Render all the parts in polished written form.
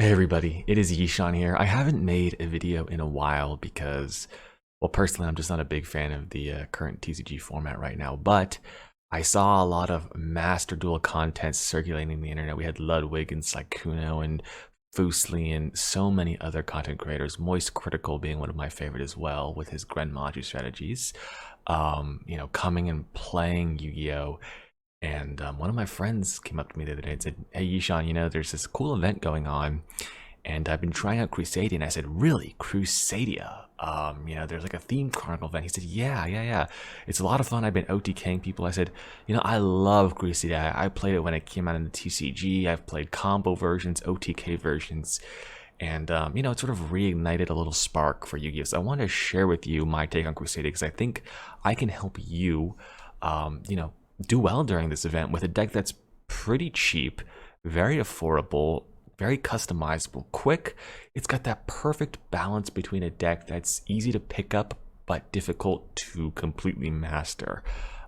Hey everybody, it is Yishan here. I haven't made a video in a while because, well, personally, I'm just not a big fan of the current TCG format right now. But I saw a lot of Master Duel content circulating the internet. We had Ludwig and Sykkuno and Fusli and so many other content creators. Moist Critical being one of my favorite as well, with his Grenmaju strategies. Coming and playing Yu-Gi-Oh! And one of my friends came up to me the other day and said, "Hey, Yishan, there's this cool event going on, and I've been trying out Crusadia." And I said, "Really, Crusadia? There's like a Theme Chronicle event." He said, "Yeah. It's a lot of fun. I've been OTKing people." I said, I love Crusadia. I played it when it came out in the TCG. I've played combo versions, OTK versions." And it sort of reignited a little spark for Yu-Gi-Oh! So I want to share with you my take on Crusadia because I think I can help you, do well during this event with a deck that's pretty cheap, very affordable, very customizable, quick. It's got that perfect balance between a deck that's easy to pick up but difficult to completely master.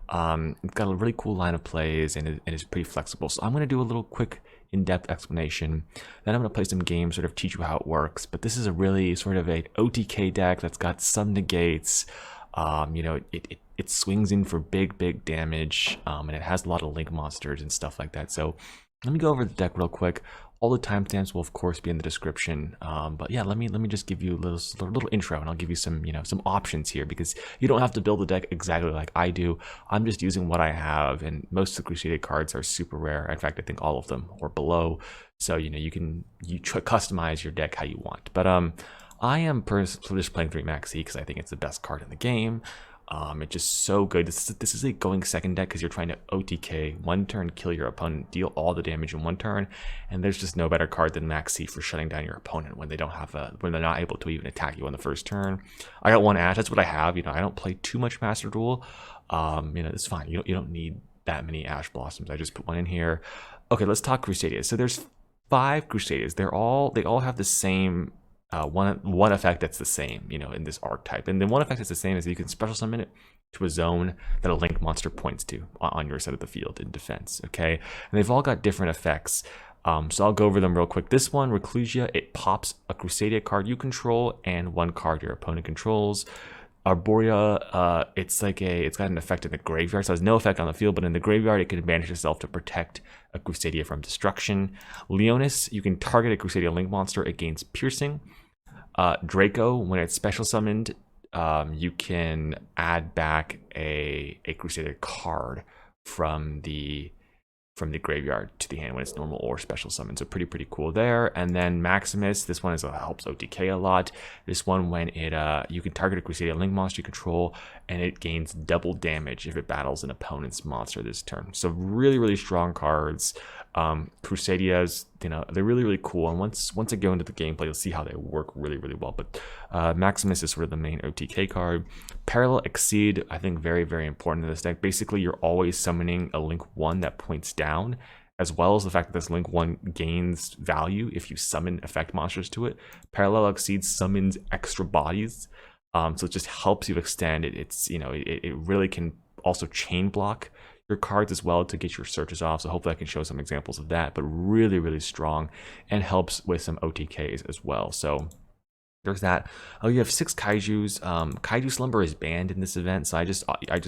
It's got a really cool line of plays and it is pretty flexible. So I'm going to do a little quick in-depth explanation. Then I'm going to play some games, sort of teach you how it works. But this is a really sort of a OTK deck that's got some negates. It swings in for big damage, and it has a lot of link monsters and stuff like that. So let me go over the deck real quick. All the timestamps will of course be in the description. But yeah, let me just give you a little intro, and I'll give you some some options here because you don't have to build the deck exactly like I do. I'm just using what I have, and most of the Crusadia cards are super rare. In fact, I think all of them or below. So you can customize your deck how you want. But I am personally just playing 3 Maxi because I think it's the best card in the game. It's just so good. This is a going second deck because you're trying to OTK one turn, kill your opponent, deal all the damage in one turn, and there's just no better card than Maxi for shutting down your opponent when when they're not able to even attack you on the first turn. I got 1 Ash. That's what I have. I don't play too much Master Duel. It's fine. You don't need that many Ash Blossoms. I just put 1 in here. Okay, let's talk Crusadia. So there's 5 Crusadias. They all have the same. One effect that's the same, in this archetype. And then one effect that's the same is that you can special summon it to a zone that a link monster points to on your side of the field in defense, okay? And they've all got different effects. So I'll go over them real quick. This one, Reclusia, it pops a Crusadia card you control and 1 card your opponent controls. Arborea, it's got an effect in the graveyard, so it has no effect on the field, but in the graveyard it can advantage itself to protect a Crusadia from destruction. Leonis, you can target a Crusadia link monster, it gains piercing. Draco, when it's special summoned, you can add back a Crusadia card from the graveyard to the hand when it's normal or special summon. So pretty cool there. And then Maximus, this one helps OTK a lot. This one, when it you can target a Crusadia link monster you control, and it gains double damage if it battles an opponent's monster this turn. So really strong cards. Crusadias, they're really cool, and once I go into the gameplay, you'll see how they work really well. But Maximus is sort of the main OTK card. Parallel Exceed, I think very important in this deck. Basically, you're always summoning a link 1 that points down, as well as the fact that this link 1 gains value if you summon effect monsters to it. Parallel Exceed summons extra bodies, so it just helps you extend it. It really can also chain block your cards as well to get your searches off. So hopefully I can show some examples of that, but really strong and helps with some OTKs as well. So there's that. Oh, you have 6 kaijus. Kaiju Slumber is banned in this event, so I just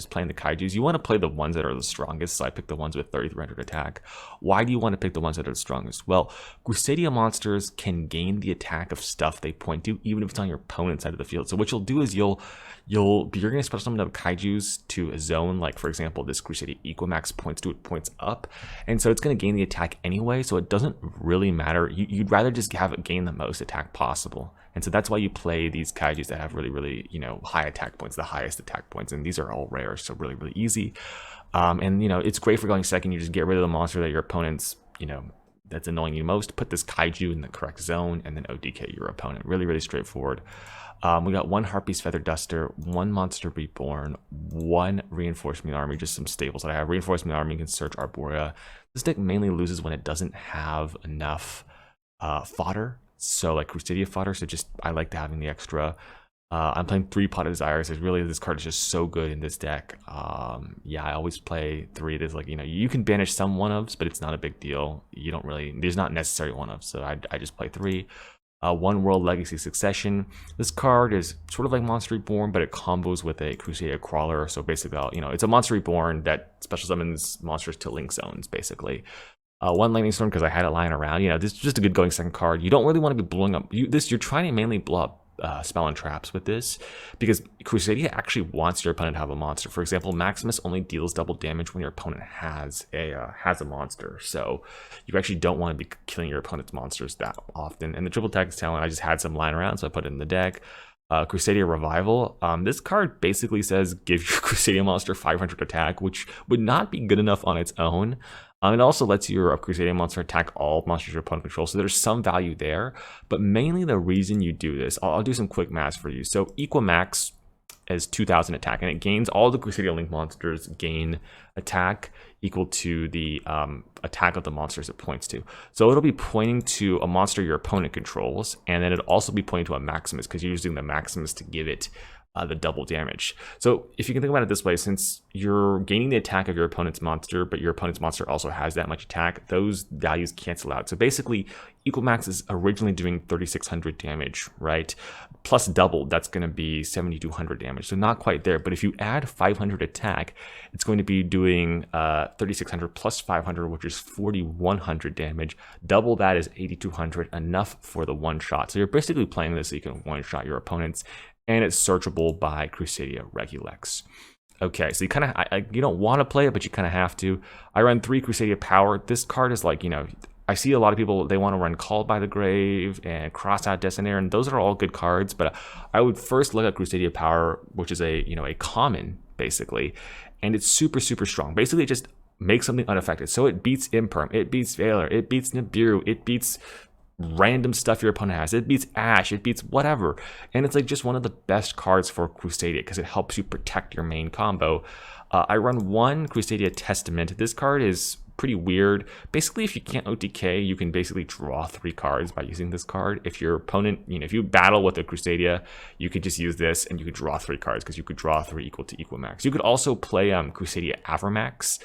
play the kaijus. You want to play the ones that are the strongest, so I picked the ones with 3300 attack. Why do you want to pick the ones that are the strongest? Well, Crusadia monsters can gain the attack of stuff they point to, even if it's on your opponent's side of the field. So what you'll do is you're going to special summon up kaijus to a zone, like for example, this Crusadia Equimax points to it, points up, and so it's going to gain the attack anyway. So it doesn't really matter. You'd rather just have it gain the most attack possible. And so that's why you play these kaijus that have really high attack points, the highest attack points, and these are all rare, so really easy. And it's great for going second. You just get rid of the monster that your opponent's that's annoying you most, put this kaiju in the correct zone, and then OTK your opponent. Really straightforward. We got 1 Harpy's Feather Duster, 1 Monster Reborn, 1 Reinforcement Army, just some staples that I have. Reinforcement Army can search Arborea. This deck mainly loses when it doesn't have enough fodder. So like Crusadia fodder, so I like having the extra I'm playing 3 Pot of Desires. This card is just so good in this deck. Yeah, I always play 3. There's like, you can banish some 1-ofs, but it's not a big deal. You don't really, there's not necessary 1-ofs, so I just play 3. 1 World Legacy Succession. This card is sort of like Monster Reborn, but it combos with a Crusadia Crawler. So basically, it's a Monster Reborn that special summons monsters to link zones, basically. 1 Lightning Storm because I had it lying around. This is just a good going second card. You don't really want to be blowing up. You're trying to mainly blow up spell and traps with this, because Crusadia actually wants your opponent to have a monster. For example, Maximus only deals double damage when your opponent has a monster, so you actually don't want to be killing your opponent's monsters that often. And the triple attack talent, I just had some lying around, so I put it in the deck. Crusadia Revival. This card basically says give your Crusadia monster 500 attack, which would not be good enough on its own. It also lets your Crusadia monster attack all monsters your opponent controls, so there's some value there. But mainly the reason you do this, I'll do some quick math for you. So Equimax is 2,000 attack, and it gains all the Crusadia Link monsters gain attack equal to the attack of the monsters it points to. So it'll be pointing to a monster your opponent controls, and then it'll also be pointing to a Maximus, because you're using the Maximus to give it the double damage. So if you can think about it this way, since you're gaining the attack of your opponent's monster, but your opponent's monster also has that much attack, those values cancel out. So basically, Equimax is originally doing 3,600 damage, right? Plus double, that's going to be 7,200 damage. So not quite there, but if you add 500 attack, it's going to be doing 3,600 plus 500, which is 4,100 damage. Double that is 8,200, enough for the one shot. So you're basically playing this so you can one shot your opponents, and it's searchable by Crusadia Regilex. Okay, so you kind of, you don't want to play it, but you kind of have to. I run 3 Crusadia Power. This card is like, I see a lot of people, they want to run Called by the Grave and Cross Out Destinator, and those are all good cards, but I would first look at Crusadia Power, which is a common, basically, and it's super, super strong. Basically, it just makes something unaffected. So it beats Imperm, it beats Valor, it beats Nibiru, it beats random stuff your opponent has, it beats Ash, it beats whatever, and it's like just one of the best cards for Crusadia because it helps you protect your main combo. I run 1 Crusadia Testament. This card is pretty weird. Basically, if you can't OTK, you can basically draw 3 cards by using this card. If your opponent, if you battle with a Crusadia, you could just use this and you could draw 3 cards because you could draw 3 equal to Equimax. You could also play Crusadia Avermax,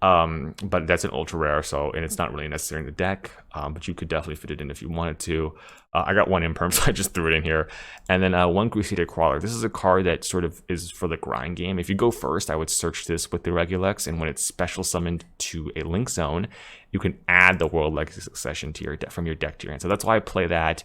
but that's an ultra rare, so, and it's not really necessary in the deck, but you could definitely fit it in if you wanted to. I got 1 Imperm, so I just threw it in here. And then 1 Crusadia Crawler. This is a card that sort of is for the grind game. If you go first, I would search this with the Regilex, and when it's special summoned to a link zone, you can add the World Legacy Succession to your from your deck to your hand. So that's why I play that.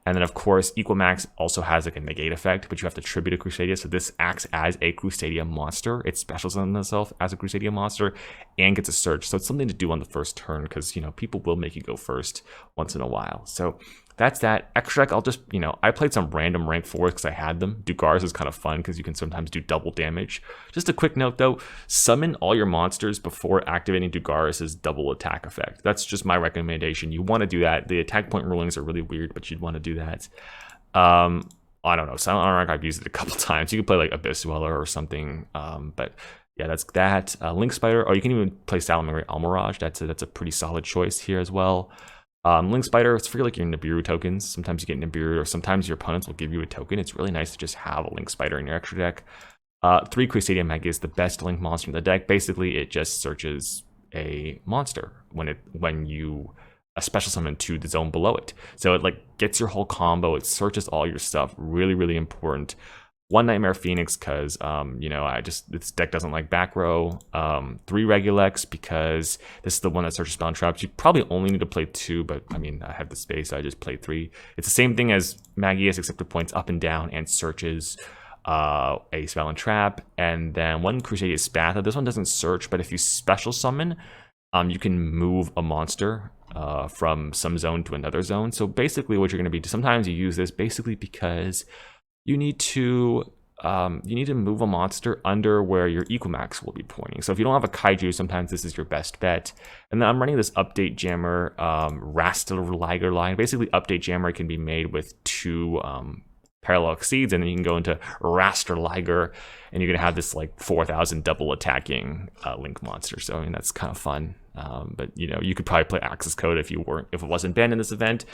And then, of course, Equimax also has like a negate effect, but you have to tribute a Crusadia. So this acts as a Crusadia monster. It special summons itself as a Crusadia monster and gets a search. So it's something to do on the first turn because, people will make you go first once in a while. So that's that. Extra deck, I'll just, I played some random rank 4s because I had them. Dugars is kind of fun because you can sometimes do double damage. Just a quick note though, summon all your monsters before activating Dugars' double attack effect. That's just my recommendation. You want to do that. The attack point rulings are really weird, but you'd want to do that. I don't know. Silent Armor, I've used it a couple times. You could play like Abyss Dweller or something, but yeah, that's that. Link Spider, or you can even play Salamangreat Almirage. That's a pretty solid choice here as well. Link Spider, it's for like your Nibiru tokens. Sometimes you get Nibiru, or sometimes your opponents will give you a token. It's really nice to just have a Link Spider in your extra deck. 3 Crusadia Mega is the best Link monster in the deck. Basically, it just searches a monster when you special summon to the zone below it. So it like gets your whole combo. It searches all your stuff. Really, really important. 1 Nightmare Phoenix because, this deck doesn't like back row. 3 Regilex because this is the one that searches spell and traps. You probably only need to play 2, but I mean, I have the space, so I just played 3. It's the same thing as Magius, except it points up and down and searches a spell and trap. And then 1 Crusadia Spatha. This one doesn't search, but if you special summon, you can move a monster from some zone to another zone. So basically what you're going to be, sometimes you use this basically because you need to move a monster under where your Equimax will be pointing. So if you don't have a Kaiju, sometimes this is your best bet. And then I'm running this Update Jammer Raster Liger line. Basically, Update Jammer can be made with 2 Parallel Exceeds, and then you can go into Raster Liger, and you're going to have this like 4,000 double attacking Link monster. So I mean, that's kind of fun. But you know, you could probably play Access Code if it wasn't banned in this event.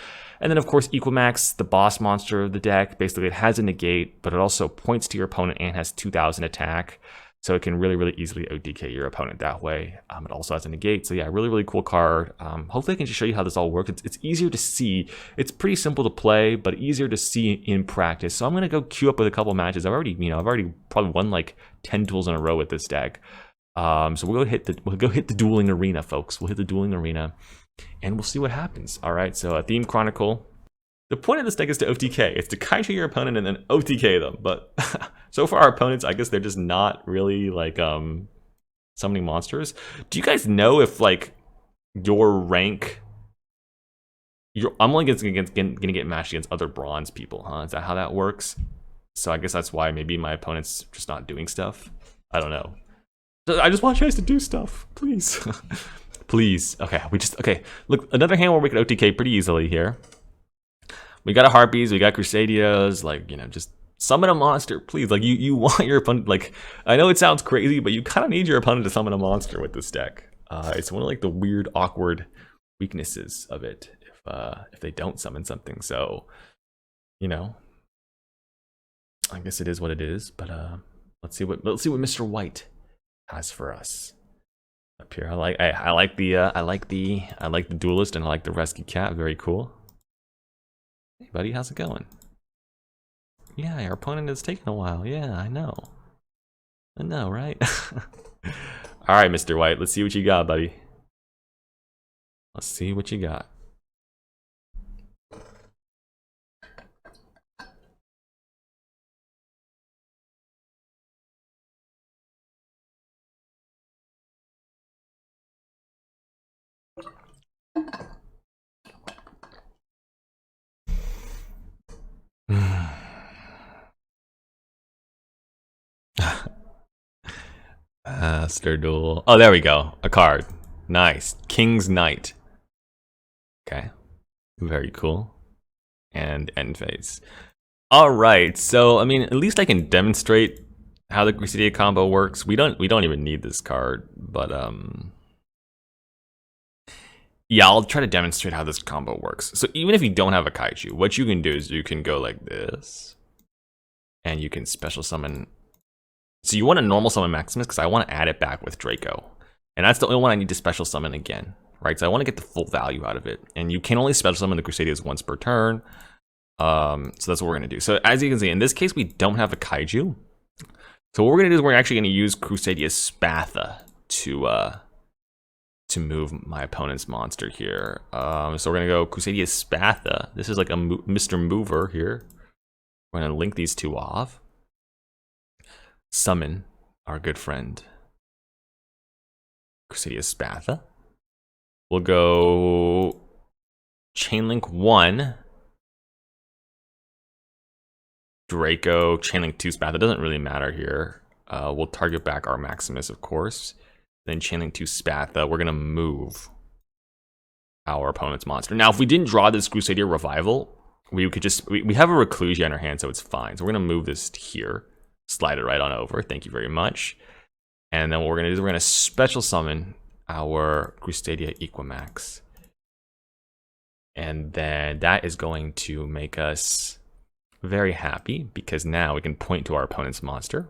And then of course Equimax, the boss monster of the deck. Basically, it has a negate, but it also points to your opponent and has 2,000 attack. So it can really easily OTK your opponent that way. It also has a negate. So yeah, really cool card. Hopefully I can just show you how this all works. It's easier to see. It's pretty simple to play, but easier to see in practice. So I'm gonna go queue up with a couple matches. I've already probably won like 10 duels in a row with this deck. So we'll go hit the dueling arena, folks. We'll hit the dueling arena, and we'll see what happens. All right. So a Theme Chronicle. The point of this deck is to OTK. It's to kaiju your opponent and then OTK them. But so far, our opponents, I guess they're just not really like summoning monsters. Do you guys know if like your rank? I'm only gonna get matched against other bronze people, huh? Is that how that works? So I guess that's why maybe my opponent's just not doing stuff. I don't know. I just want you guys to do stuff, please. Please. Okay, okay. Look, another hand where we can OTK pretty easily here. We got a Harpies, we got Crusadios, like, you know, just summon a monster, please. Like, you want your opponent, like, I know it sounds crazy, but you kind of need your opponent to summon a monster with this deck. It's one of, like, the weird, awkward weaknesses of it if they don't summon something. So, you know, I guess it is what it is, but let's see what Mr. White has for us up here. I like the duelist, and I like the rescue cat. Very cool. Hey buddy, how's it going? Yeah, your opponent is taking a while. Yeah, I know, right? All right, Mr. White, let's see what you got, buddy. Let's see what you got. Master Duel. Oh, there we go. A card. Nice. King's Knight. Okay. Very cool. And end phase. All right. So, I mean, at least I can demonstrate how the Crusadia combo works. We don't even need this card, but yeah, I'll try to demonstrate how this combo works. So even if you don't have a kaiju, what you can do is you can go like this, and you can special summon. So you want to normal summon Maximus because I want to add it back with Draco, and that's the only one I need to special summon again, right? So I want to get the full value out of it, and you can only special summon the Crusadias once per turn. So that's what we're gonna do. So as you can see, in this case, we don't have a kaiju. So what we're gonna do is we're actually gonna use Crusadia Spatha to move my opponent's monster here. So we're gonna go Crusadia Spatha. This is like a Mr. Mover here. We're gonna link these two off. Summon our good friend Crusadia Spatha. We'll go Chainlink 1. Draco, Chainlink 2 Spatha. It doesn't really matter here. We'll target back our Maximus, of course. Then Chainlink 2 Spatha. We're gonna move our opponent's monster. Now, if we didn't draw this Crusadia Revival, we could just we have a Reclusia in our hand, so it's fine. So we're gonna move this here, slide it right on over. Thank you very much. And then what we're gonna do is we're gonna special summon our Crusadia Equimax, and then that is going to make us very happy because now we can point to our opponent's monster.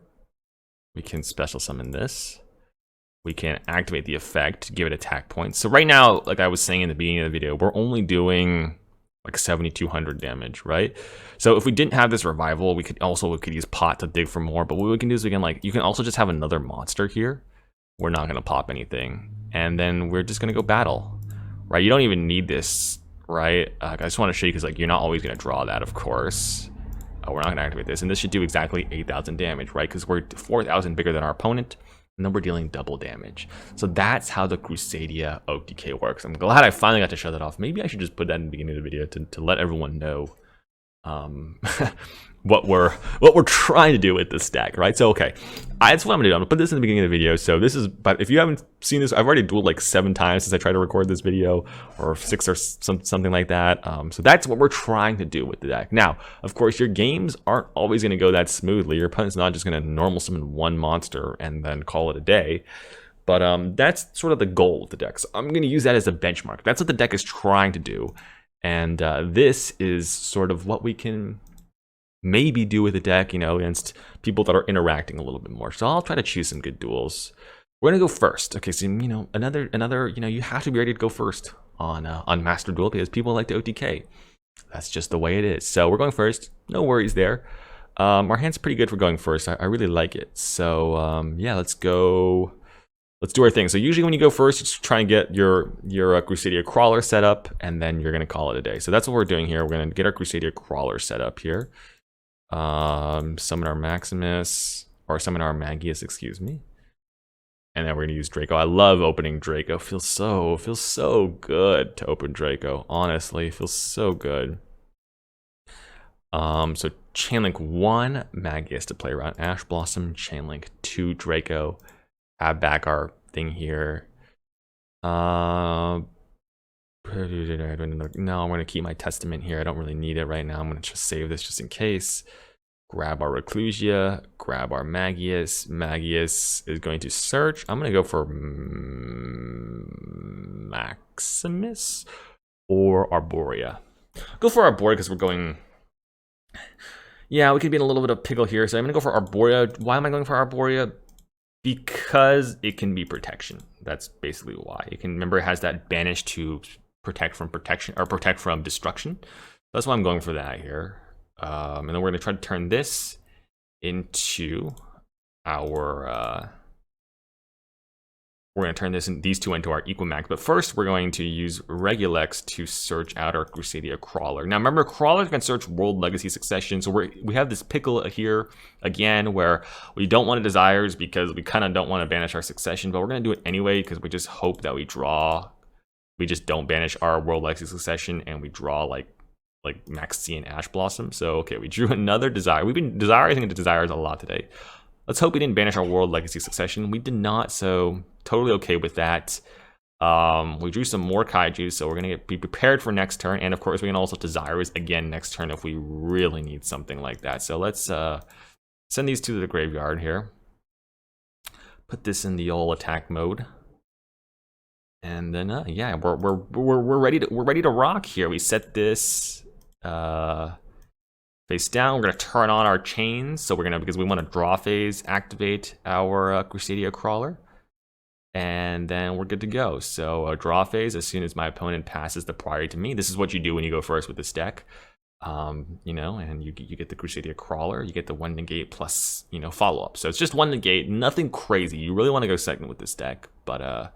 We can special summon this. We can activate the effect to give it attack points. So right now, like I was saying in the beginning of the video, we're only doing like 7,200 damage, right? So if we didn't have this revival, we could use pot to dig for more. But what we can do is you can also just have another monster here. We're not gonna pop anything, and then we're just gonna go battle, right? You don't even need this, right? I just want to show you because like you're not always gonna draw that, of course. We're not gonna activate this, and this should do exactly 8,000 damage, right? Because we're 4,000 bigger than our opponent. And then we're dealing double damage. So that's how the Crusadia OTK works. I'm glad I finally got to show that off. Maybe I should just put that in the beginning of the video to let everyone know what we're trying to do with this deck, right? So okay, that's what I'm gonna do. I'm gonna put this in the beginning of the video. So this is, but if you haven't seen this, I've already dueled like 7 times since I tried to record this video, or 6 or something like that. So that's what we're trying to do with the deck. Now, of course, your games aren't always gonna go that smoothly. Your opponent's not just gonna normal summon one monster and then call it a day. But that's sort of the goal of the deck. So I'm going to use that as a benchmark. That's what the deck is trying to do. And this is sort of what we can maybe do with the deck, you know, against people that are interacting a little bit more. So I'll try to choose some good duels. We're going to go first. Okay, so, you know, another, you know, you have to be ready to go first on Master Duel because people like to OTK. That's just the way it is. So we're going first. No worries there. Our hand's pretty good for going first. I really like it. So yeah, let's go. Let's do our thing. So usually when you go first, just try and get your Crusadia Crawler set up, and then you're going to call it a day. So that's what we're doing here. We're going to get our Crusadia Crawler set up here. Summon our Maximus, or summon our Magius, excuse me. And then we're going to use Draco. I love opening Draco. Feels so good to open Draco. Honestly, feels so good. So Chainlink 1, Magius to play around. Ash Blossom, Chainlink 2, Draco. Add back our thing here. No, I'm going to keep my Testament here. I don't really need it right now. I'm going to just save this just in case. Grab our Reclusia, grab our Magius. Magius is going to search. I'm going to go for Maximus or Arborea. Go for Arborea because we're going... Yeah, we could be in a little bit of pickle here, so I'm going to go for Arborea. Why am I going for Arborea? Because it can be protection. That's basically why. It can, remember, it has that banish to protect from protection, or protect from destruction. That's why I'm going for that here. And then we're going to try to turn this into our... we're going to turn these two into our Equimax. But first, we're going to use Regulex to search out our Crusadia Crawler. Now, remember, Crawler can search World Legacy Succession. So we have this pickle here, again, where we don't want Desires because we kind of don't want to banish our Succession. But we're going to do it anyway because we just hope that we draw... We just don't banish our World Legacy Succession and we draw, like Maxi and Ash Blossom. So, okay, we drew another Desire. We've been desiring into Desires a lot today. Let's hope we didn't banish our World Legacy Succession. We did not, so totally okay with that. We drew some more Kaiju, so we're going to be prepared for next turn. And, of course, we can also Desires again next turn if we really need something like that. So let's send these two to the graveyard here. Put this in the old attack mode. And then, yeah, we're ready to rock here. We set this... face down. We're going to turn on our chains. So we're going to, because we want to draw phase, activate our Crusadia Crawler. And then we're good to go. So draw phase, as soon as my opponent passes the priority to me. This is what you do when you go first with this deck. You know, and you get the Crusadia Crawler. You get the 1 negate plus, you know, follow-up. So it's just 1 negate, nothing crazy. You really want to go second with this deck. But,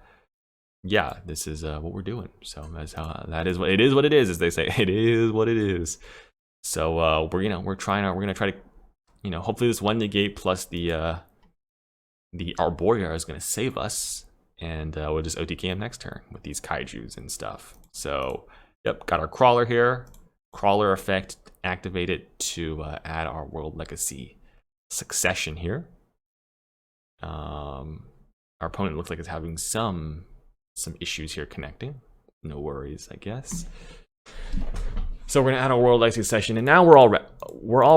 yeah, this is what we're doing. So that's how, that is what it is, as they say. It is what it is. So we're gonna try to, you know, hopefully this 1 negate plus the Arborea is gonna save us, and we'll just OTK him next turn with these Kaijus and stuff. So yep, got our Crawler here. Crawler effect activated to add our World Legacy Succession here. Our opponent looks like it's having some issues here connecting. No worries, I guess. So we're gonna add a World Legacy Succession, and now we're all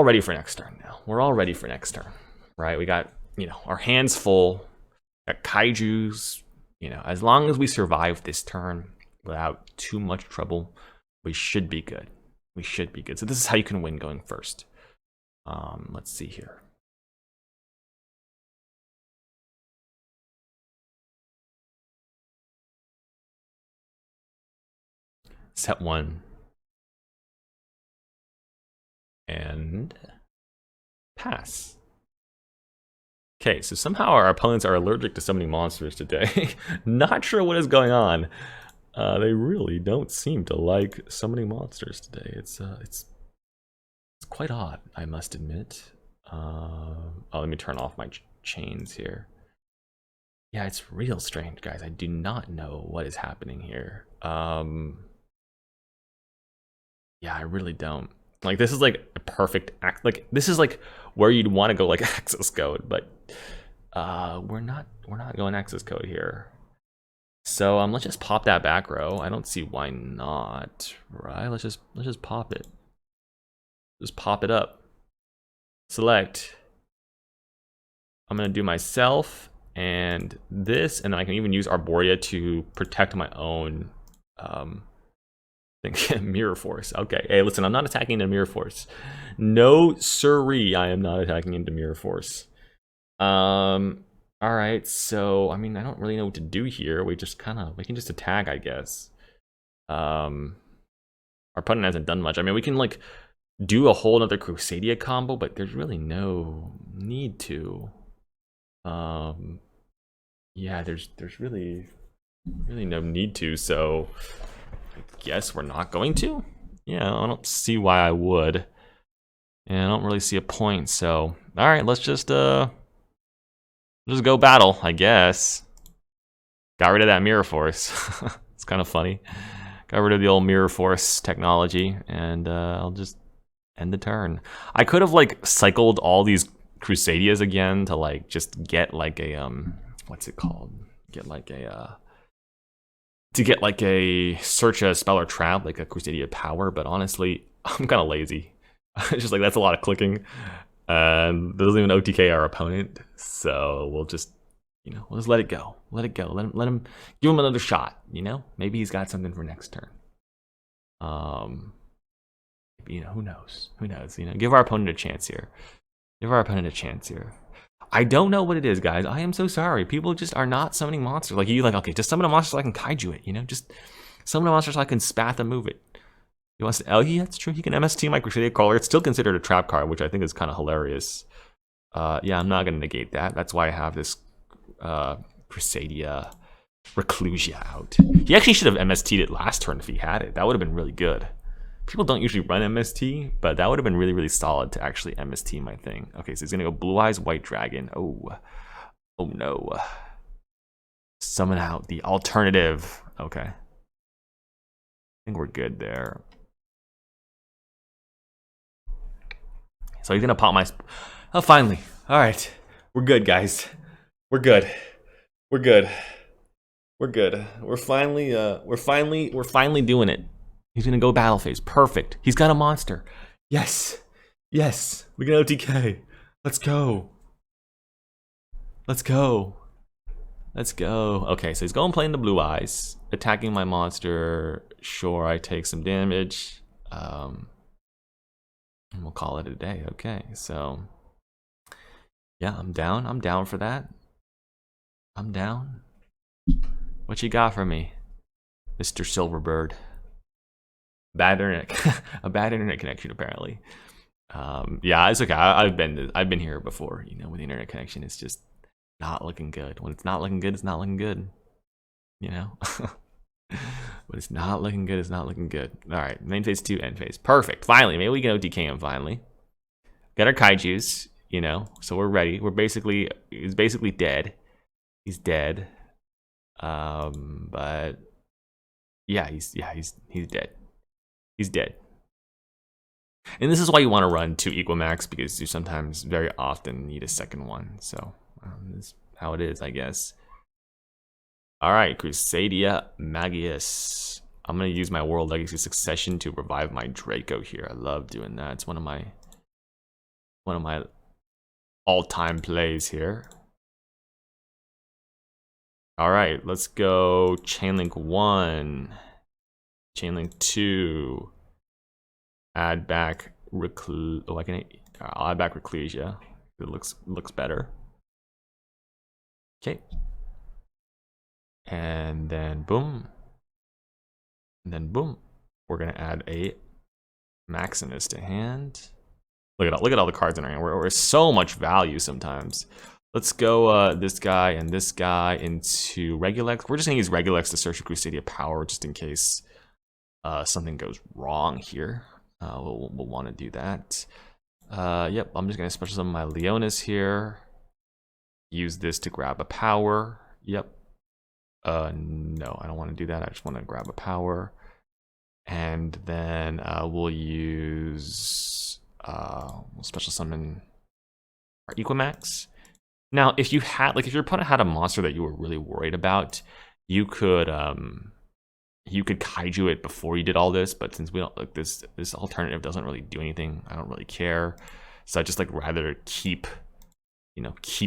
ready for next turn. Now we're all ready for next turn, right? We got, you know, our hands full. Got Kaijus. You know, as long as we survive this turn without too much trouble, we should be good. We should be good. So this is how you can win going first. Let's see here. Set 1. And pass. Okay, so somehow our opponents are allergic to summoning monsters today. Not sure what is going on. They really don't seem to like summoning monsters today. It's quite odd, I must admit. Oh, let me turn off my chains here. Yeah, it's real strange, guys. I do not know what is happening here. Yeah, I really don't. Like, this is like a perfect act. Like, this is like where you'd want to go like access code, but we're not going access code here. So let's just pop that back row. I don't see why not, right? Let's just pop it. Just pop it up. Select. I'm gonna do myself and this, and then I can even use Arborea to protect my own Mirror Force. Okay, hey, listen, I'm not attacking into Mirror Force. No siree, I am not attacking into Mirror Force. All right, so I mean, I don't really know what to do here. We can just attack, I guess. Our opponent hasn't done much. I mean, we can like do a whole other Crusadia combo, but there's really no need to. Yeah, there's really no need to, so I guess we're not going to. Yeah, I don't see why I would. And I don't really see a point, so all right, let's just go battle, I guess. Got rid of that Mirror Force. It's kind of funny. Got rid of the old Mirror Force technology, and I'll just end the turn. I could have like cycled all these Crusadias again to like just get like a what's it called? Get like a to get like a search a spell or trap, like a Crusadia power, but honestly, I'm kind of lazy. Just like that's a lot of clicking, and there doesn't even OTK our opponent, so we'll just, you know, we'll just let it go. Let it go. Let him give him another shot, you know? Maybe he's got something for next turn. You know, who knows? Who knows? You know, give our opponent a chance here. Give our opponent a chance here. I don't know what it is, guys. I am so sorry. People just are not summoning monsters. Like, you like, okay, just summon a monster so I can kaiju it, you know? Just summon a monster so I can spath and move it. He wants to, oh, yeah, that's true. He can MST my Crusadia Crawler. It's still considered a trap card, which I think is kind of hilarious. Yeah, I'm not going to negate that. That's why I have this Crusadia Reclusia out. He actually should have MST'd it last turn if he had it. That would have been really good. People don't usually run MST, but that would have been really, really solid to actually MST my thing. Okay, so he's going to go Blue Eyes White Dragon. Oh no. Summon out the alternative. Okay. I think we're good there. So he's going to pop my... Oh, finally. All right. We're good, guys. We're good. We're good. We're good. We're finally doing it. He's gonna go battle phase. Perfect. He's got a monster. Yes. Yes. We can OTK. Let's go. Let's go. Let's go. Okay, so he's going playing the Blue Eyes, attacking my monster. Sure, I take some damage. And we'll call it a day. Okay, so yeah, I'm down. I'm down for that. I'm down. What you got for me, Mr. Silverbird? Bad internet, a bad internet connection apparently. Yeah, it's okay. I've been here before. You know, with the internet connection, it's just not looking good. When it's not looking good, it's not looking good. You know, when it's not looking good, it's not looking good. All right, main phase 2, end phase. Perfect. Finally, maybe we can OTK him finally. Get our kaijus. You know, so we're ready. He's basically dead. He's dead. But yeah, he's dead. He's dead. And this is why you want to run 2 Equimax, because you sometimes, very often, need a second one. So this is how it is, I guess. All right, Crusadia Magius. I'm gonna use my World Legacy Succession to revive my Draco here. I love doing that. It's one of my all-time plays here. All right, let's go Chainlink 1, Chainlink 2, add back I'll add back Reclusia. It looks better. Okay. And then boom. And then boom. We're gonna add a Maximus to hand. Look at all the cards in our hand. We're so much value sometimes. Let's go this guy and this guy into Regulex. We're just gonna use Regulex to search for Crusadia power just in case something goes wrong here. We'll want to do that. Yep, I'm just gonna special summon my Leonis here. Use this to grab a power. Yep. No, I don't want to do that. I just want to grab a power. And then we'll use we'll special summon our Equimax. Now, if you had, like, if your opponent had a monster that you were really worried about, you could kaiju it before you did all this. But since we don't, like, this alternative doesn't really do anything, I don't really care. So I just like rather keep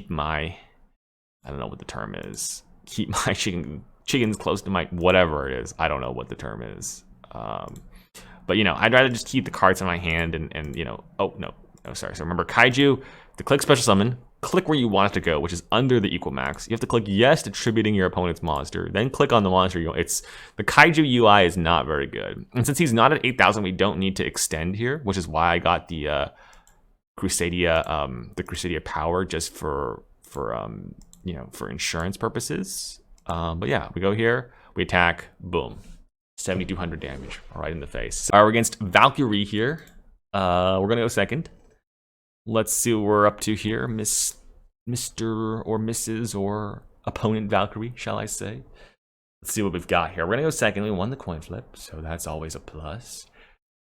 my I don't know what the term is. Keep my chickens close to my whatever it is. I don't know what the term is. But you know, I'd rather just keep the cards in my hand and you know. Oh no, sorry. So remember, kaiju. To click special summon, click where you want it to go, which is under the equal max. You have to click yes, attributing your opponent's monster. Then click on the monster. It's the kaiju UI is not very good, and since he's not at 8,000, we don't need to extend here, which is why I got the Crusadia power just for you know, for insurance purposes. But yeah, we go here, we attack, boom, 7,200 damage right in the face. We're against Valkyrie here. We're gonna go second. Let's see what we're up to here, Mr. or Mrs. or opponent Valkyrie, shall I say. Let's see what we've got here. We're gonna go second. We won the coin flip, so that's always a plus.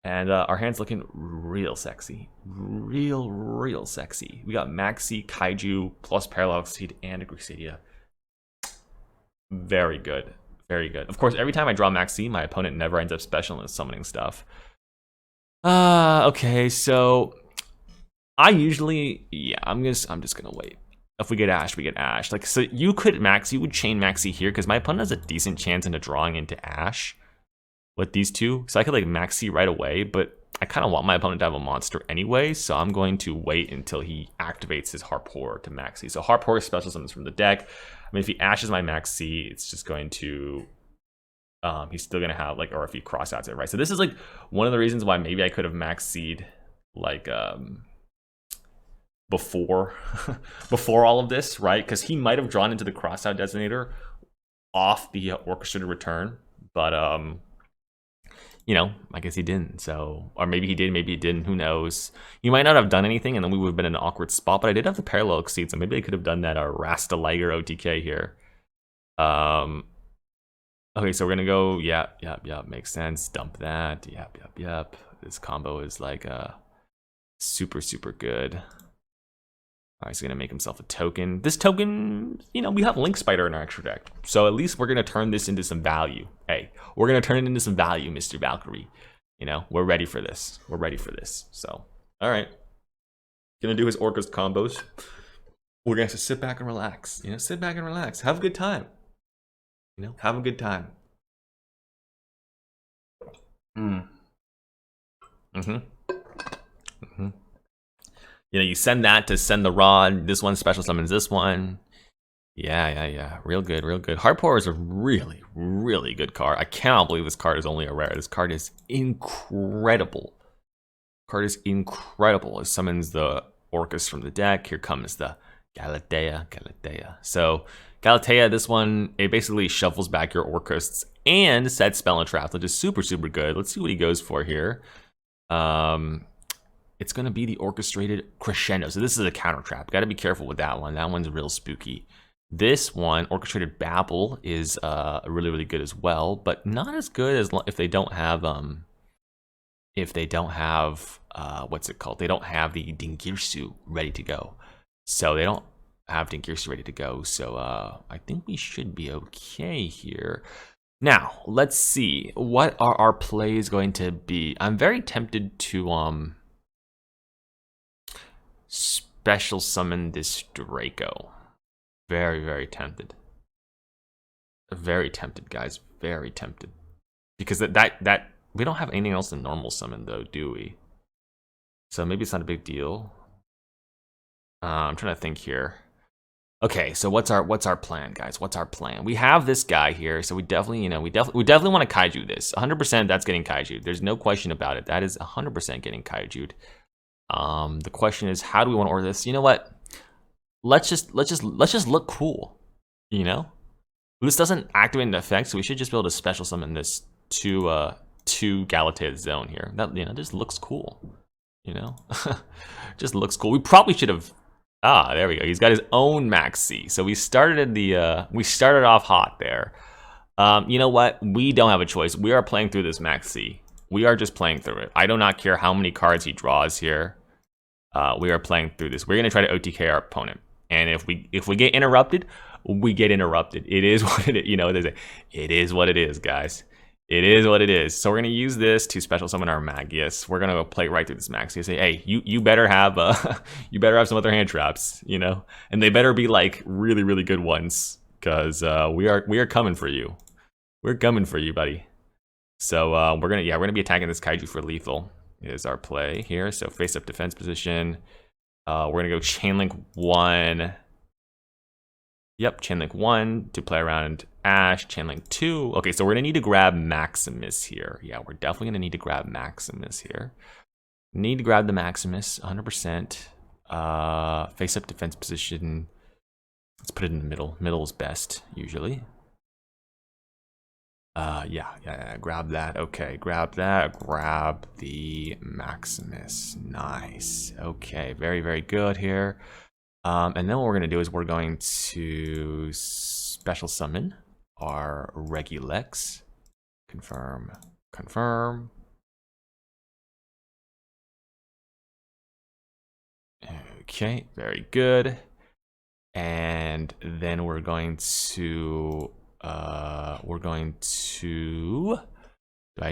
And our hand's looking real sexy. Real sexy. We got Maxi, Kaiju, plus Parallel Seed, and a Crusadia. Very good. Very good. Of course, every time I draw Maxi, my opponent never ends up special and summoning stuff. Okay, so I usually, yeah, I'm just gonna wait. If we get Ash, we get Ash. Like, so you would chain Maxi here, because my opponent has a decent chance into drawing into Ash with these two. So I could like Maxi right away, but I kind of want my opponent to have a monster anyway, so I'm going to wait until he activates his Harp Horror to Maxi. So Harp Horror special summons from the deck. I mean, if he Ashes my Maxi, it's just going to, he's still gonna have like, or if he cross outs it, right? So this is like one of the reasons why maybe I could have Maxied like, before all of this, right? Because he might have drawn into the crossout designator off the orchestrated return, but you know, I guess he didn't. So, or maybe he did, maybe he didn't, who knows. He might not have done anything, and then we would have been in an awkward spot, but I did have the parallel exceed, so maybe I could have done that Rasta Liger OTK here. Okay, so we're gonna go, yep, makes sense, dump that, yep. This combo is like super good. All right, he's gonna make himself a token. This token, you know, we have Link Spider in our extra deck, so at least we're gonna turn this into some value. Hey, we're gonna turn it into some value, Mr. Valkyrie. You know, we're ready for this. We're ready for this. So, all right, gonna do his Orcust combos. We're gonna have to sit back and relax. You know, sit back and relax. Have a good time. You know, have a good time. You know, you send that to send the rod. This one special summons this one. Yeah. Real good. Harp Horror is a really good card. I cannot believe this card is only a rare. This card is incredible. It summons the Orcust from the deck. Here comes the Galatea. So Galatea, this one, it basically shuffles back your Orcusts and sets Spell and Trap, which is super good. Let's see what he goes for here. It's going to be the Orchestrated Crescendo. So this is a counter trap. Got to be careful with that one. That one's real spooky. This one, Orchestrated Babble, is really good as well, but not as good as if they don't have what's it called? They don't have the Dingirsu ready to go. So they don't have Dingirsu ready to go. So I think we should be okay here. Now, let's see. What are our plays going to be? I'm very tempted to special summon this Draco. Very tempted. Very tempted, guys. Very tempted. Because that we don't have anything else in normal summon though, do we? So maybe it's not a big deal. I'm trying to think here. Okay, so what's our plan, guys? What's our plan? We have this guy here, so we definitely, you know, we definitely want to kaiju this. 100% that's getting kaiju. There's no question about it. That is 100% getting kaiju'd. The question is, how do we want to order this? You know what? Let's just look cool. You know, this doesn't activate an effect, so we should just be able to special summon this to Galatea's zone here. That, you know, just looks cool. You know, just looks cool. We probably should have. There we go. He's got his own Maxi. So we started we started off hot there. You know what? We don't have a choice. We are playing through this Maxi. We are just playing through it. I do not care how many cards he draws here. We are playing through this. We're gonna try to OTK our opponent, and if we get interrupted, we get interrupted. It is what it is. You know, it is what it is, guys. It is what it is. So we're gonna use this to special summon our Magius. We're gonna go play right through this Max. You say, hey, you better have you better have some other hand traps, you know, and they better be like really really good ones, because we are coming for you. We're coming for you, buddy. So we're gonna be attacking this kaiju for lethal. Is our play here. So face up defense position. We're gonna go chain link 1. Yep, chain link 1 to play around Ash. Chain link 2. Okay, so we're gonna need to grab Maximus here. Yeah, we're definitely gonna need to grab Maximus here. Need to grab the Maximus 100%. Face up defense position. Let's put it in the middle. Middle is best usually. Yeah, grab that. Okay, grab that. Grab the Maximus. Nice. Okay, very, very good here. And then what we're gonna do is we're going to special summon our Regulex. Confirm, confirm. Okay, very good. And then we're going to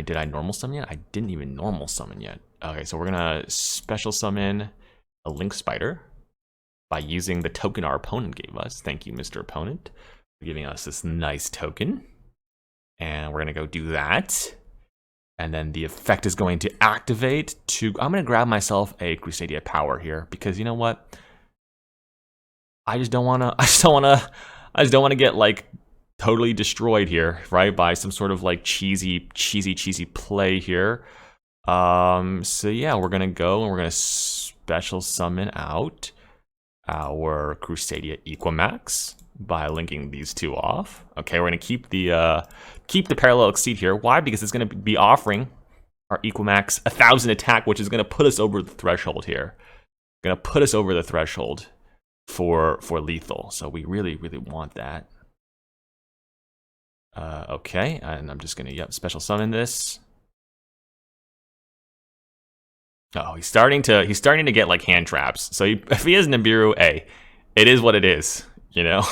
did I normal summon yet? I didn't even normal summon yet. Okay, so we're gonna special summon a Link Spider by using the token our opponent gave us. Thank you, Mr. Opponent, for giving us this nice token. And we're gonna go do that. And then the effect is going to activate to, I'm gonna grab myself a Crusadia Power here, because you know what? I just don't wanna get like totally destroyed here, right? By some sort of like cheesy play here. So yeah, we're gonna go and we're gonna special summon out our Crusadia Equimax by linking these two off. Okay, we're gonna keep the parallel exceed here. Why? Because it's gonna be offering our Equimax 1,000 attack, which is gonna put us over the threshold here. Gonna put us over the threshold for lethal. So we really want that. Okay, and I'm just gonna special summon this. Oh, he's starting to get like hand traps. So if he has Nibiru, hey, it is what it is, you know.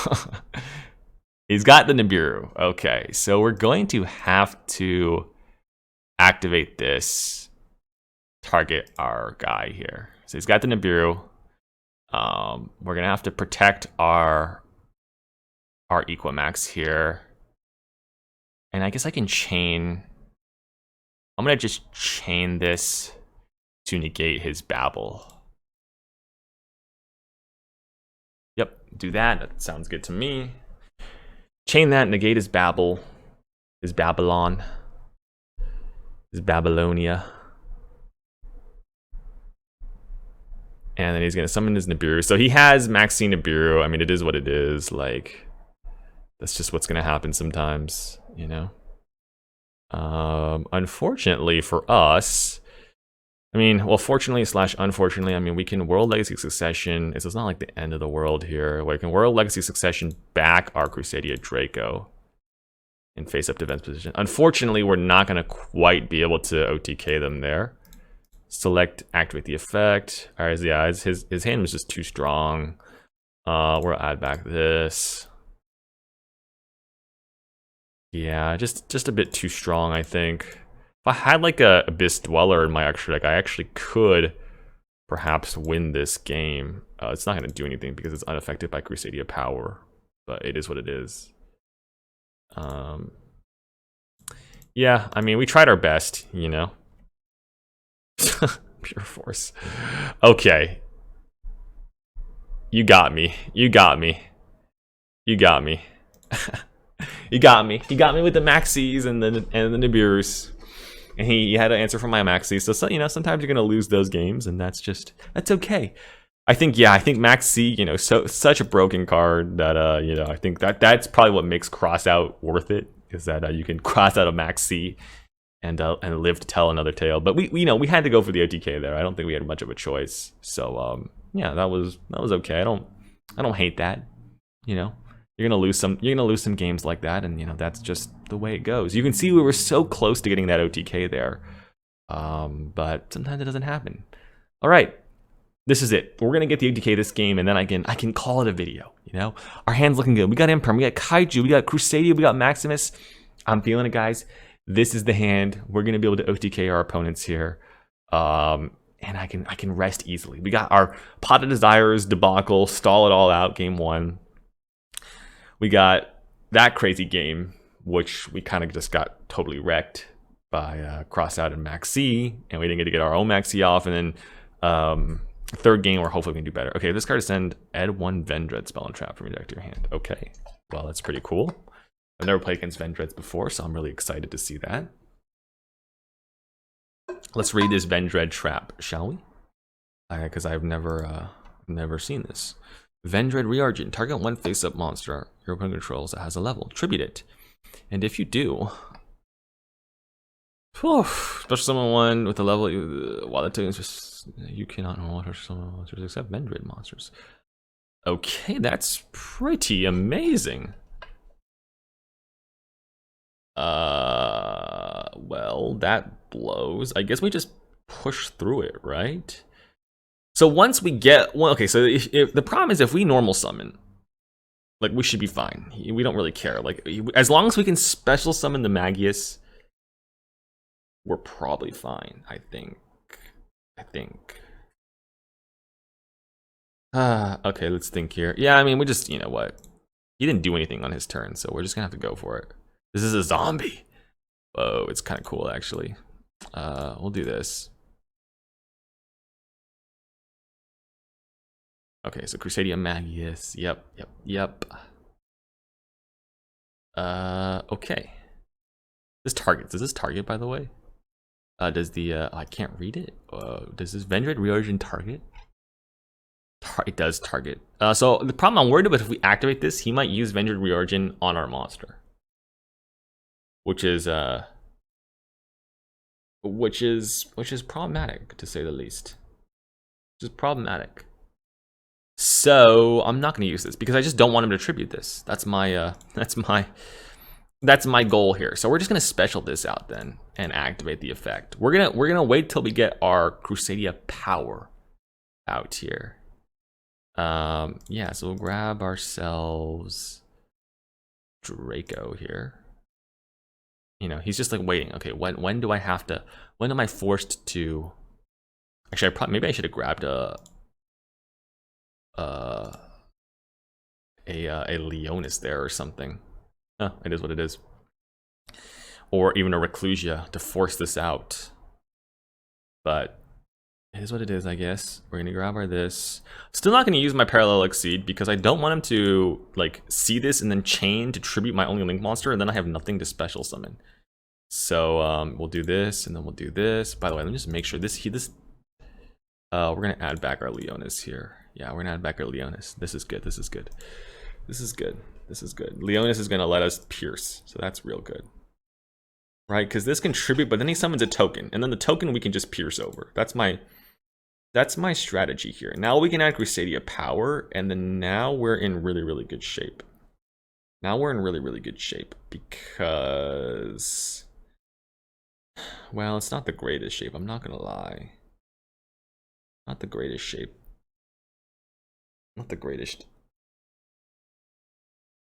He's got the Nibiru. Okay, so we're going to have to activate this, target our guy here. So he's got the Nibiru. We're gonna have to protect our Equimax here. And I guess I can chain. I'm gonna just chain this to negate his babble. Yep, do that. That sounds good to me. Chain that, negate his babble, his Babylon, his Babylonia. And then he's gonna summon his Nibiru. So he has Maxine Nibiru. I mean, it is what it is. Like, that's just what's gonna happen sometimes, you know. Unfortunately for us, I mean, well, fortunately / unfortunately, I mean, we can World Legacy Succession. It's not like the end of the world here. We can World Legacy Succession back our Crusadia Draco in face up defense position. Unfortunately, we're not gonna quite be able to OTK them there. Select, activate the effect. All right, yeah, his hand was just too strong. We'll add back this. Yeah, just a bit too strong, I think. If I had like a Abyss Dweller in my extra deck, I actually could perhaps win this game. It's not going to do anything because it's unaffected by Crusadia Power, but it is what it is. Yeah, I mean, we tried our best, you know. Pure Force. Okay. You got me. You got me. You got me. You got me. You got me with the Maxis and the Nibirus. And he had to answer for my Maxis. So you know, sometimes you're gonna lose those games, and that's okay. I think Maxi, you know, such a broken card that you know, I think that's probably what makes cross out worth it, is that you can cross out a Maxi and live to tell another tale. But we know we had to go for the OTK there. I don't think we had much of a choice. So yeah, that was okay. I don't hate that. You know, you're gonna lose some games like that, and you know, that's just the way it goes. You can see we were so close to getting that OTK there, but sometimes it doesn't happen. All right, this is it. We're gonna get the OTK this game, and then I can call it a video. You know, our hand's looking good. We got Imperm, we got Kaiju, we got Crusadia, we got Maximus. I'm feeling it, guys. This is the hand. We're gonna be able to OTK our opponents here. And I can rest easily. We got our Pot of Desires debacle, stall it all out, game 1. We got that crazy game, which we kind of just got totally wrecked by Cross Out and Maxi, and we didn't get to get our own Maxi off. And then third game, we're hopefully gonna do better. Okay, this card to send add 1 Vendread spell and trap from your deck to your hand. Okay, well that's pretty cool. I've never played against Vendreads before, so I'm really excited to see that. Let's read this Vendread trap, shall we? Because I've never seen this. Vendread Reargent. Target 1 face-up monster your opponent controls that has a level. Tribute it. And if you do... Special summon 1 with a level... while that is just... You cannot alter summon monsters except Vendread monsters. Okay, that's pretty amazing. Well, that blows. I guess we just push through it, right? So once we get well, okay, so if the problem is if we normal summon, like we should be fine. We don't really care. Like as long as we can special summon the Magius, we're probably fine, I think. Okay, let's think here. Yeah, I mean, we just, you know what? He didn't do anything on his turn, so we're just gonna have to go for it. This is a zombie. Whoa, it's kind of cool, actually. We'll do this. Okay, so Crusadia Magius. Yep. Okay. This targets. Does this target, by the way? Does the I can't read it. Does this Vendread Reorigin target? It does target. So the problem I'm worried about, if we activate this, he might use Vendread Reorigin on our monster, which is problematic, to say the least. Which is problematic. So I'm not going to use this because I just don't want him to tribute this. That's my goal here. So we're just going to special this out then and activate the effect. We're gonna wait till we get our Crusadia power out here. Yeah, so we'll grab ourselves Draco here. You know, he's just like waiting. Okay, when do I have to? When am I forced to? Actually, maybe I should have grabbed a Leonis there or something. Oh, it is what it is. Or even a Reclusia to force this out. But it is what it is, I guess. We're gonna grab our this. Still not gonna use my Parallel Exceed because I don't want him to like see this and then chain to tribute my only Link monster, and then I have nothing to special summon. So we'll do this and then we'll do this. By the way, let me just make sure we're gonna add back our Leonis here. Yeah, we're gonna add back our Leonis. This is good. Leonis is gonna let us pierce, so that's real good. Right, because this can tribute, but then he summons a token, and then the token we can just pierce over. That's my strategy here. Now we can add Crusadia power, and then now we're in really good shape. Because, well, it's not the greatest shape. I'm not gonna lie. Not the greatest shape.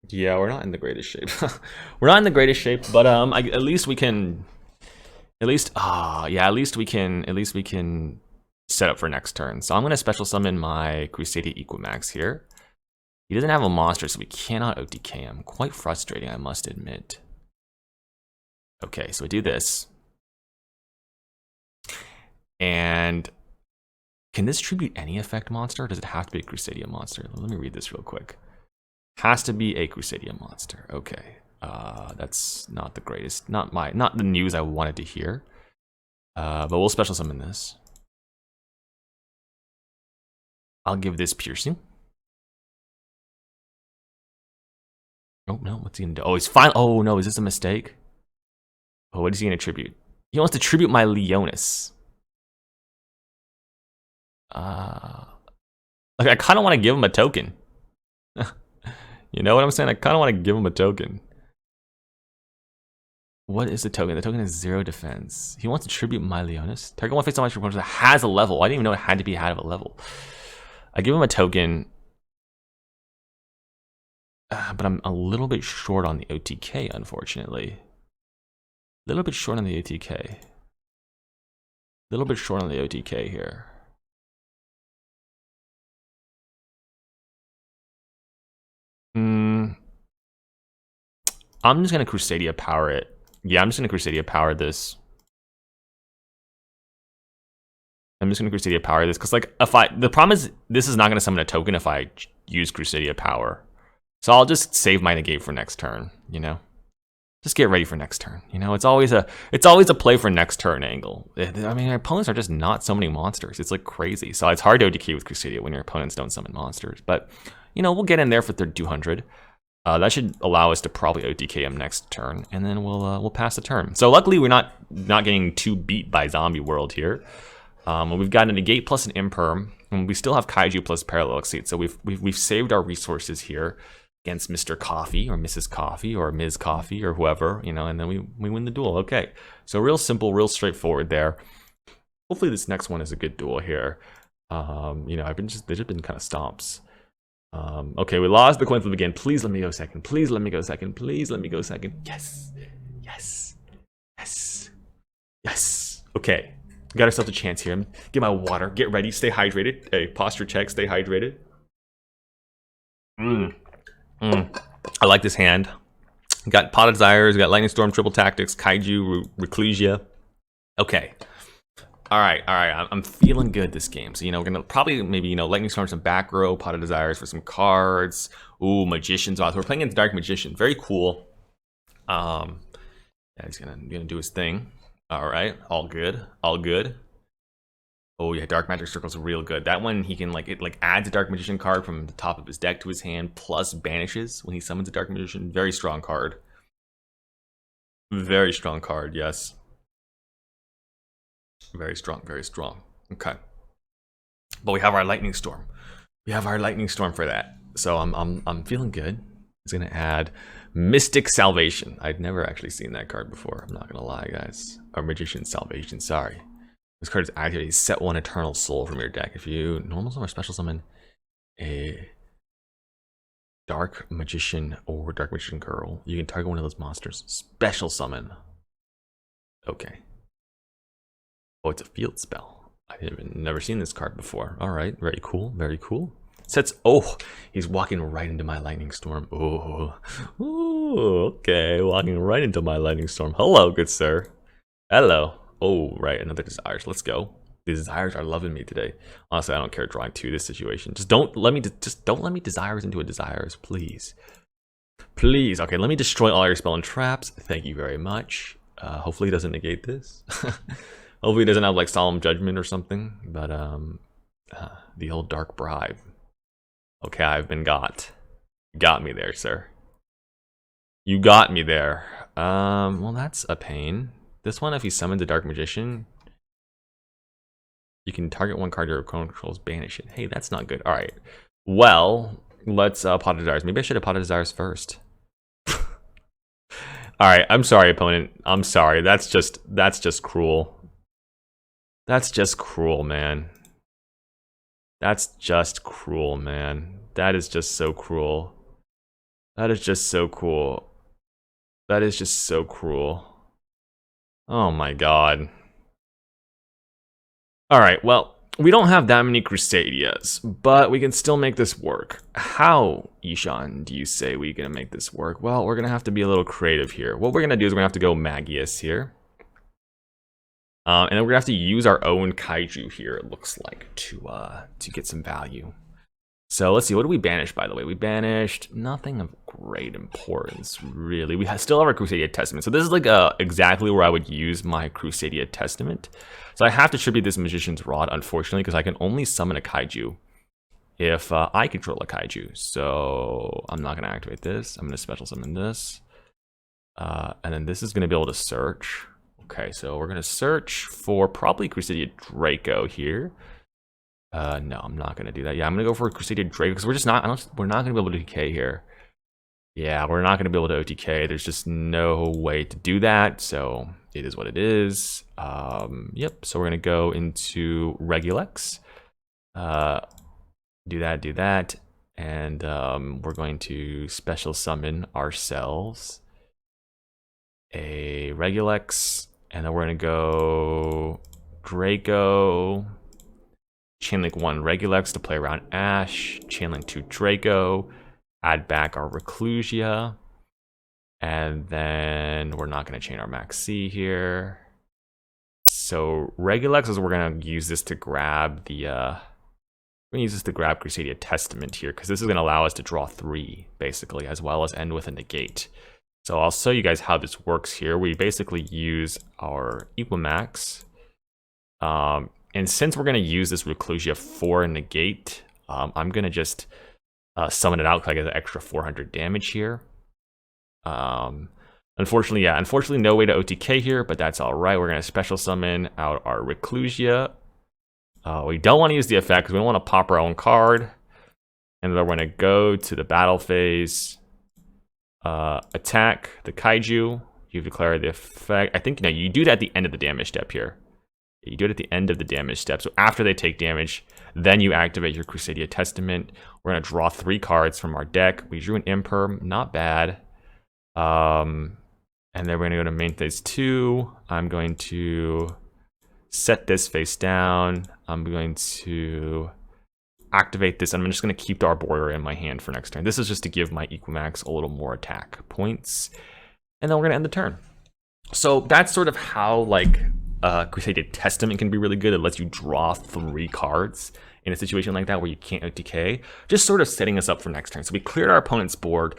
Yeah, we're not in the greatest shape. We're not in the greatest shape, but at least we can set up for next turn. So I'm gonna special summon my Crusadia Equimax here. He doesn't have a monster, so we cannot OTK him. Quite frustrating, I must admit. Okay, so we do this. And can this tribute any effect monster, or does it have to be a Crusadia monster? Let me read this real quick. Has to be a Crusadia monster. Okay. That's not the greatest. Not the news I wanted to hear. But we'll special summon this. I'll give this piercing. Oh no, what's he gonna do? Oh, he's fine. Oh no, is this a mistake? Oh, what is he gonna tribute? He wants to tribute my Leonis. Like I kind of want to give him a token. You know what I'm saying? I kind of want to give him a token. What is the token? The token is 0 defense. He wants to tribute my Leonis. Target 1 face on my opponent that has a level. I didn't even know it had to be out of a level. I give him a token. But I'm a little bit short on the OTK, unfortunately. little bit short on the OTK. Little bit short on the OTK here. I'm just gonna Crusadia power it. Yeah, I'm just gonna Crusadia power this. I'm just gonna Crusadia power this because, like, the problem is this is not gonna summon a token if I use Crusadia power. So I'll just save my negate for next turn. You know, just get ready for next turn. You know, it's always a play for next turn angle. I mean, our opponents are just not so many monsters. It's like crazy. So it's hard to OTK with Crusadia when your opponents don't summon monsters. But you know, we'll get in there for 200. That should allow us to probably OTK him next turn, and then we'll pass the turn. So luckily, we're not getting too beat by Zombie World here. We've got a negate plus an imperm, and we still have Kaiju plus Parallel Exceed. So we've saved our resources here against Mr. Coffee or Mrs. Coffee or Ms. Coffee or whoever, you know, and then we win the duel. Okay, so real simple, real straightforward there. Hopefully this next one is a good duel here. You know, they've just been kind of stomps. Okay, we lost the coin flip again. Please let me go second. Please let me go second. Please let me go second. Yes. Yes. Yes. Yes. Okay. Got ourselves a chance here. Get my water. Get ready. Stay hydrated. Hey, posture check. Stay hydrated. I like this hand. Got Pot of Desires. Got Lightning Storm, Triple Tactics, Kaiju, Reclusia. Okay. All right. I'm feeling good this game. So, you know, we're gonna probably maybe, you know, Lightning Storm, some back row, Pot of Desires for some cards. Ooh, Magician's off. We're playing against Dark Magician. Very cool. Yeah, he's gonna do his thing. All right, all good, all good. Oh yeah, Dark Magic Circle's real good. That one he can it adds a Dark Magician card from the top of his deck to his hand, plus banishes when he summons a Dark Magician. Very strong card. Very strong card. Yes. Very strong, very strong. Okay. But we have our Lightning Storm. We have our Lightning Storm for that. So I'm feeling good. He's gonna add Mystic Salvation. I'd never actually seen that card before. I'm not gonna lie, guys. Or Magician Salvation, sorry. This card is activated. Set one Eternal Soul from your deck. If you normal summon or special summon a Dark Magician or Dark Magician Girl, you can target one of those monsters. Special summon. Okay. Oh, it's a field spell. I've never seen this card before. All right, very cool, very cool. Sets. Oh, he's walking right into my Lightning Storm. Oh, okay, walking right into my Lightning Storm. Hello, good sir. Hello. Oh, right, another Desires. Let's go. The Desires are loving me today. Honestly, I don't care drawing two this situation. Just don't let me Desires into a Desires, please. Please. Okay, let me destroy all your spell and traps. Thank you very much. Hopefully he doesn't negate this. Hopefully he doesn't have like Solemn Judgment or something. But the old Dark Bribe. Okay, I've been got. You got me there, sir. You got me there. Well, that's a pain. This one, if he summons a Dark Magician, you can target one card your opponent controls, banish it. Hey, that's not good. All right. Well, let's Pot of Desires. Maybe I should have Pot of Desires first. All right. I'm sorry, opponent. I'm sorry. That's just cruel. That's just cruel, man. That's just cruel, man. That is just so cruel. That is just so cool. That is just so cruel. Oh my god. Alright, well, we don't have that many Crusadias, but we can still make this work. How, Yishan, do you say we're gonna make this work? Well, we're gonna have to be a little creative here. What we're gonna do is we're gonna have to go Magius here. And then we're gonna have to use our own Kaiju here, it looks like, to get some value. So let's see, what do we banish, by the way? We banished nothing of great importance, really. We still have our Crusadia Testament. So this is like exactly where I would use my Crusadia Testament. So I have to tribute this Magician's Rod, unfortunately, because I can only summon a Kaiju if I control a Kaiju. So I'm not going to activate this. I'm going to special summon this. And then this is going to be able to search. Okay, so we're going to search for probably Crusadia Draco here. No, I'm not gonna do that. Yeah, I'm gonna go for a Crusadia Draco because we're just not. We're not gonna be able to OTK here. Yeah, we're not gonna be able to OTK. There's just no way to do that. So it is what it is. Yep. So we're gonna go into Regulex. Do that, and we're going to special summon ourselves a Regulex, and then we're gonna go Draco, Chainlink 1 Regulex to play around Ash, Chainlink 2 Draco, add back our Reclusia, and then we're not gonna chain our Max C here. So Regulex is we're gonna use this to grab the we're gonna use this to grab Crusadia Testament here, because this is gonna allow us to draw 3 basically, as well as end with a negate. So I'll show you guys how this works here. We basically use our Equimax, and since we're gonna use this Reclusia for a negate, I'm gonna just summon it out because I get the extra 400 damage here. Unfortunately, no way to OTK here, but that's all right. We're gonna special summon out our Reclusia. We don't want to use the effect because we don't want to pop our own card, and then we're gonna go to the battle phase, attack the Kaiju. You declare the effect. I think you do it at the end of the damage step here. You do it at the end of the damage step. So after they take damage, then you activate your Crusadia Testament. We're gonna draw 3 cards from our deck. We drew an Imperm, not bad. And then we're gonna go to main phase 2. I'm going to set this face down. I'm going to activate this. I'm just gonna keep the Arboreal in my hand for next turn. This is just to give my Equimax a little more attack points. And then we're gonna end the turn. So that's sort of how like Crusadia Testament can be really good. It lets you draw 3 cards in a situation like that where you can't OTK, just sort of setting us up for next turn. So we cleared our opponent's board,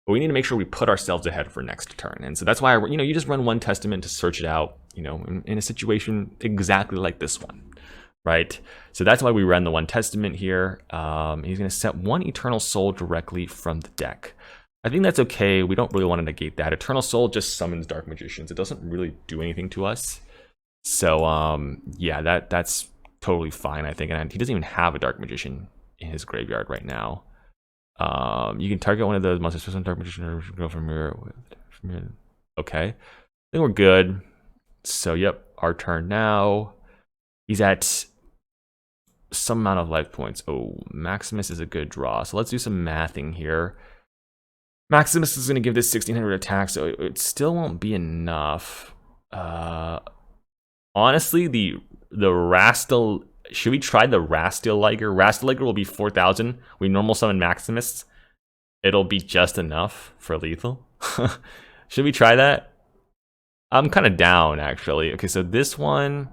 but we need to make sure we put ourselves ahead for next turn. And so that's why, you just run 1 Testament to search it out, in a situation exactly like this one, right? So that's why we run the 1 Testament here. He's going to set 1 Eternal Soul directly from the deck. I think that's okay. We don't really want to negate that. Eternal Soul just summons Dark Magicians. It doesn't really do anything to us. So, yeah, that's totally fine, I think. And he doesn't even have a Dark Magician in his graveyard right now. You can target one of those monsters with Dark Magician or go from here. Okay, I think we're good. So, yep, our turn now. He's at some amount of life points. Oh, Maximus is a good draw. So let's do some mathing here. Maximus is going to give this 1600 attack, so it still won't be enough. Honestly, the Rastal, should we try the Rastal Liger? Rastal Liger will be 4000. We normal summon Maximus. It'll be just enough for lethal. Should we try that? I'm kind of down, actually. Okay, so this one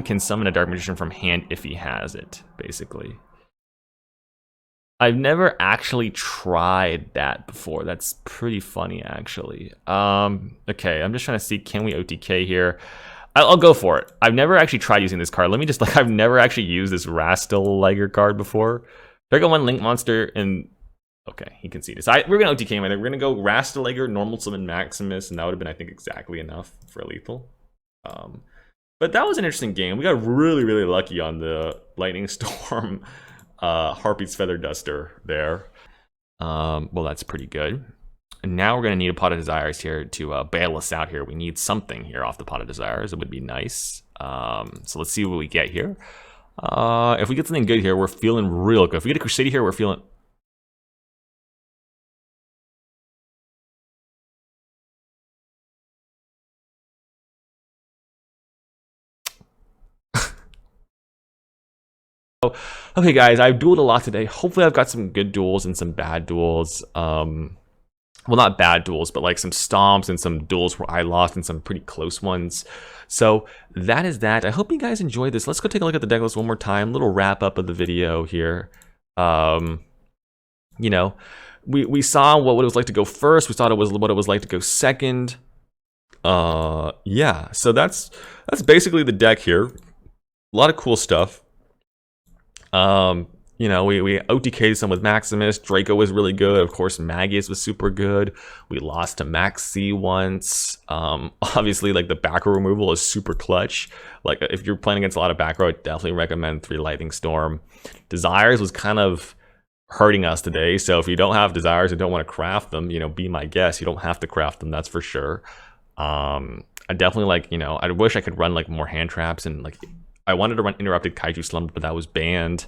can summon a Dark Magician from hand if he has it, basically. I've never actually tried that before. That's pretty funny, actually. Okay, I'm just trying to see, can we OTK here? I'll go for it. I've never actually tried using this card. Let me just, I've never actually used this Rastal Liger card before. Dragon 1 Link Monster, and okay, he can see this. We're going to OTK him. We're going to go Rastal Liger, normal summon Maximus, and that would have been, I think, exactly enough for lethal. But that was an interesting game. We got really, really lucky on the Lightning Storm Harpy's Feather Duster there. Well, that's pretty good. And now we're going to need a Pot of Desires here to bail us out here. We need something here off the Pot of Desires. It would be nice. So let's see what we get here. If we get something good here, we're feeling real good. If we get a Crusadia here, we're feeling... Okay, guys, I've dueled a lot today. Hopefully I've got some good duels and some bad duels. Well, not bad duels, but like some stomps and some duels where I lost and some pretty close ones. So that is that. I hope you guys enjoyed this. Let's go take a look at the deck list one more time. Little wrap up of the video here. You know, we saw what it was like to go first. We saw what it was like to go second. Yeah, so that's basically the deck here. A lot of cool stuff. You know, we OTK'd some with Maximus. Draco was really good. Of course, Magius was super good. We lost to Max C once. Obviously, like the back row removal is super clutch. Like if you're playing against a lot of back row, I definitely recommend 3 Lightning Storm. Desires was kind of hurting us today. So if you don't have Desires and don't want to craft them, you know, be my guest. You don't have to craft them, that's for sure. I definitely like, you know, I wish I could run like more hand traps and like I wanted to run Interrupted Kaiju Slumber, but that was banned.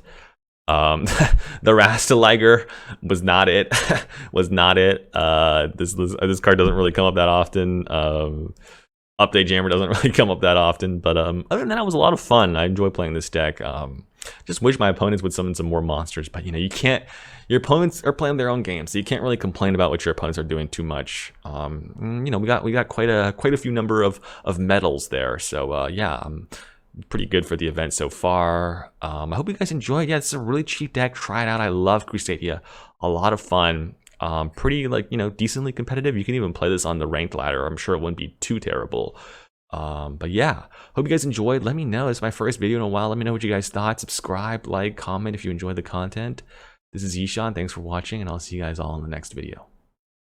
The Rastaliger was not it. Was not it. This card doesn't really come up that often. Update Jammer doesn't really come up that often, but other than that, it was a lot of fun. I enjoy playing this deck. Just wish my opponents would summon some more monsters, but you know, you can't. Your opponents are playing their own game, so you can't really complain about what your opponents are doing too much. You know, we got quite a few number of medals there, so yeah, pretty good for the event so far. I hope you guys enjoyed. Yeah, it's a really cheap deck. Try it out. I love Crusadia. A lot of fun. Pretty, like, you know, decently competitive. You can even play this on the ranked ladder. I'm sure it wouldn't be too terrible. But yeah, hope you guys enjoyed. Let me know. It's my first video in a while. Let me know what you guys thought. Subscribe, like, comment if you enjoyed the content. This is Yishan. Thanks for watching, and I'll see you guys all in the next video.